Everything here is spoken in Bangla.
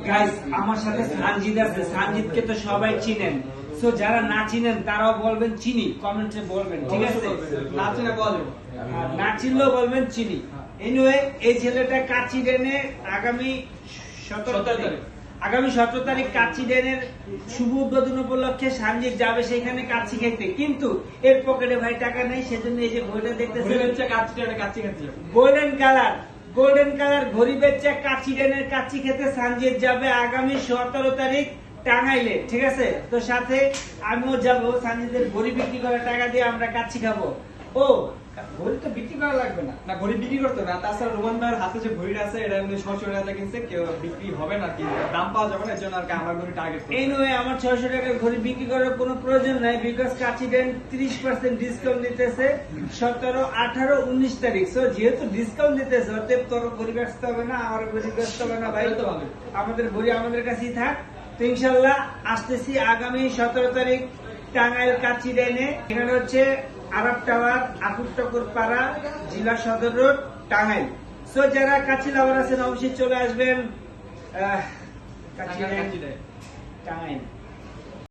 গাইস আমার সাথে সানজিদ আছে, সানজিদকে তো সবাই চিনেন, সো যারা না চিনেন তারাও বলবেন চিনি, কমেন্টে বলবেন, ঠিক আছে? না চিনে বলবেন, না চিনলেও বলবেন চিনি। এনিওয়ে, এই ছেলেটা কাচি ডেনে আগামী 17 তারিখ কাচি ডেনের শুভ উদ্বোধন উপলক্ষে সানজিদ যাবে সেখানে কাচি খেতে, কিন্তু এর পকেটে ভাই টাকা নেই, সেজন্য এই যে ঘড়িটা দেখতেছেন গোল্ডেন কালার ঘড়ি বেচে কাচি ডেনের কাচি খেতে সানজিদ যাবে আগামী 17 তারিখ টাঙ্গাইলে, ঠিক আছে? তো সাথে আমিও যাবো, সানজিদের ঘড়ি বিক্রি করার টাকা দিয়ে আমরা কাচি খাবো। ও ঘড়ি তো বিক্রি করা লাগবে না, না ঘড়ি বিক্রি করতে না। তাছাড়া রোমান ভাইয়ের হাতে যে ঘড়িটা আছে এটা এমনি 600 টাকা কিনছে, কেউ বিক্রি হবে না, কি দাম পাওয়া যাবে না, এর জন্য আর কি আমার ঘড়ি টার্গেট করছে। এনিওয়ে, আমার 600 টাকার ঘড়ি বিক্রি করার কোনো প্রয়োজন নাই, বিকজ কাচি ডেন 30% ডিসকাউন্ট দিতেছে 17, 18, 19 তারিখ। সো যেহেতু ডিসকাউন্ট দিতেছে, অতএব তোর ঘড়ি বেচতে হবে না, আমার ঘড়ি বেচতে হবে না ভাই, তো ভালো। আমাদের ঘড়ি আমাদের কাছেই থাক। তো ইনশাল্লাহ আসতেছি আগামী 17 তারিখ টাঙ্গাইল কাচি ডেনে, এখানে হচ্ছে আরব টাওয়ার, আকুটকর পাড়া, জেলা সদর রোড, টাঙ্গাইল। সো যারা কাচি লাভার আছেন অবশ্যই চলে আসবেন কাচি ডেন, টাঙ্গাইল।